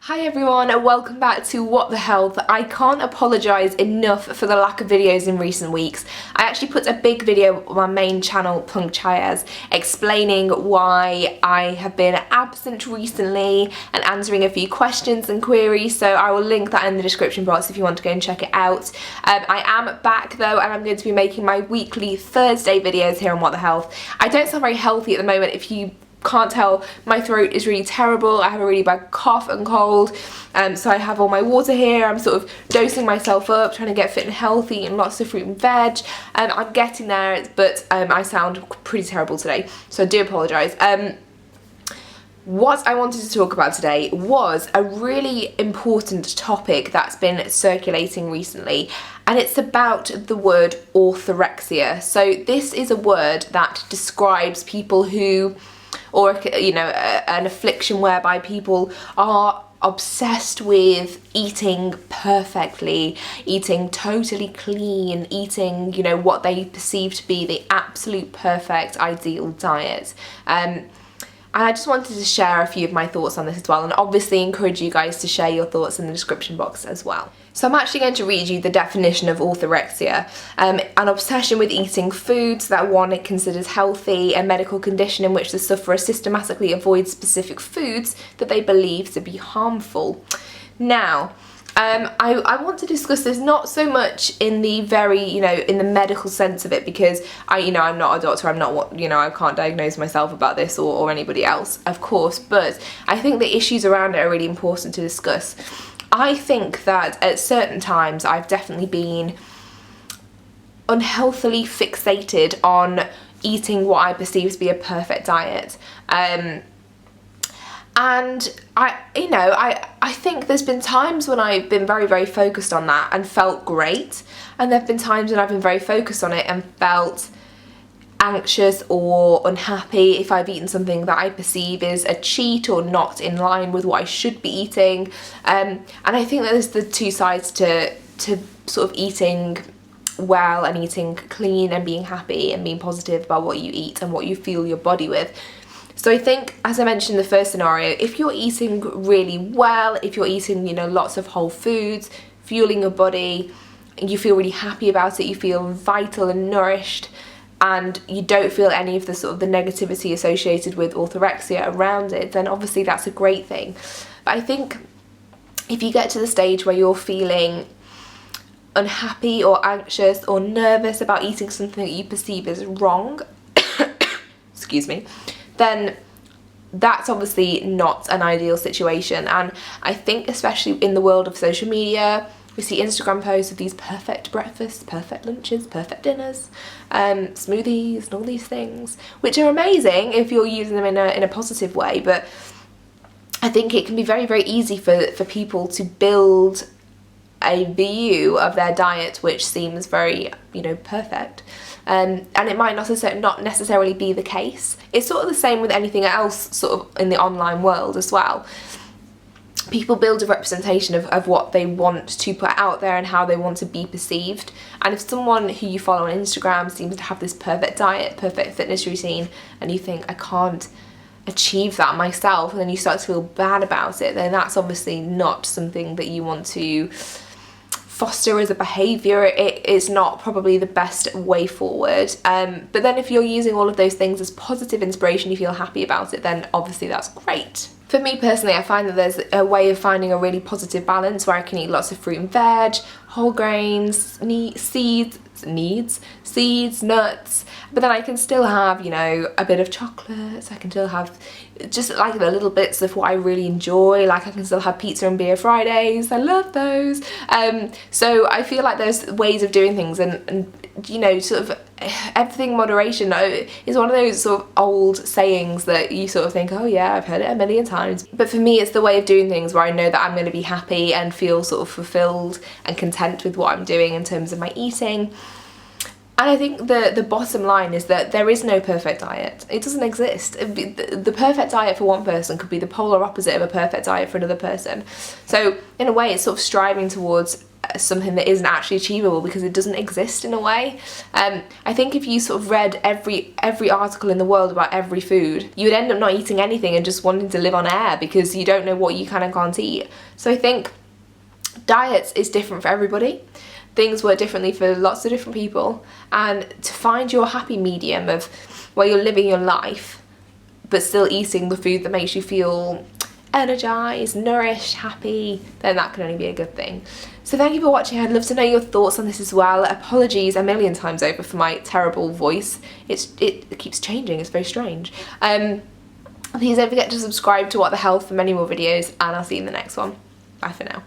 Hi everyone and welcome back to What the Health. I can't apologise enough for the lack of videos in recent weeks. I actually put a big video on my main channel, Chyaz, explaining why I have been absent recently and answering a few questions and queries, so I will link that in the description box if you want to go and check it out. I am back though, and I'm going to be making my weekly Thursday videos here on What the Health. I don't sound very healthy at the moment. If you can't tell, my throat is really terrible. I have a really bad cough and cold, so I have all my water here. I'm sort of dosing myself up, trying to get fit and healthy, and lots of fruit and veg. I'm getting there, but I sound pretty terrible today, so I do apologise. What I wanted to talk about today was a really important topic that's been circulating recently, and it's about the word orthorexia. So this is a word that describes people who, or an affliction whereby people are obsessed with eating perfectly, eating totally clean, eating, what they perceive to be the absolute perfect ideal diet. And I just wanted to share a few of my thoughts on this as well, and obviously encourage you guys to share your thoughts in the description box as well. So I'm actually going to read you the definition of orthorexia: an obsession with eating foods that one considers healthy, a medical condition in which the sufferer systematically avoids specific foods that they believe to be harmful. Now, I want to discuss this not so much in the very, in the medical sense of it, because I'm not a doctor, I can't diagnose myself about this or anybody else, of course, but I think the issues around it are really important to discuss. I think that at certain times I've definitely been unhealthily fixated on eating what I perceive to be a perfect diet. And I think there's been times when I've been very, very focused on that and felt great, and there've been times when I've been very focused on it and felt anxious or unhappy if I've eaten something that I perceive is a cheat or not in line with what I should be eating. And I think that there's the two sides to sort of eating well and eating clean and being happy and being positive about what you eat and what you fuel your body with. So I think, as I mentioned in the first scenario, if you're eating really well, if you're eating, lots of whole foods, fueling your body, you feel really happy about it, you feel vital and nourished, and you don't feel any of the sort of the negativity associated with orthorexia around it, then obviously that's a great thing. But I think if you get to the stage where you're feeling unhappy or anxious or nervous about eating something that you perceive as wrong, excuse me, then that's obviously not an ideal situation. And I think especially in the world of social media, we see Instagram posts of these perfect breakfasts, perfect lunches, perfect dinners, smoothies and all these things, which are amazing if you're using them in a positive way. But I think it can be very, very easy for people to build a view of their diet which seems very, perfect. And it might not necessarily be the case. It's sort of the same with anything else sort of in the online world as well. People build a representation of what they want to put out there and how they want to be perceived. And if someone who you follow on Instagram seems to have this perfect diet, perfect fitness routine, and you think, I can't achieve that myself, and then you start to feel bad about it, then that's obviously not something that you want to foster as a behaviour. It is not probably the best way forward. But then if you're using all of those things as positive inspiration, you feel happy about it, then obviously that's great. For me personally, I find that there's a way of finding a really positive balance where I can eat lots of fruit and veg, whole grains, seeds, nuts, but then I can still have, a bit of chocolate. I can still have just like the little bits of what I really enjoy. Like I can still have pizza and beer Fridays. I love those. So I feel like there's ways of doing things, and sort of everything in moderation is one of those sort of old sayings that you sort of think, oh yeah, I've heard it a million times. But for me, it's the way of doing things where I know that I'm going to be happy and feel sort of fulfilled and content with what I'm doing in terms of my eating. And I think the bottom line is that there is no perfect diet. It doesn't exist. The perfect diet for one person could be the polar opposite of a perfect diet for another person. So in a way, it's sort of striving towards something that isn't actually achievable because it doesn't exist in a way. I think if you sort of read every article in the world about every food, you would end up not eating anything and just wanting to live on air because you don't know what you can and can't eat. So I think diets is different for everybody. Things work differently for lots of different people, and to find your happy medium of where you're living your life but still eating the food that makes you feel energized, nourished, happy, then that can only be a good thing. So thank you for watching. I'd love to know your thoughts on this as well. Apologies a million times over for my terrible voice. It keeps changing, it's very strange. Please don't forget to subscribe to What the Health for many more videos, and I'll see you in the next one. Bye for now.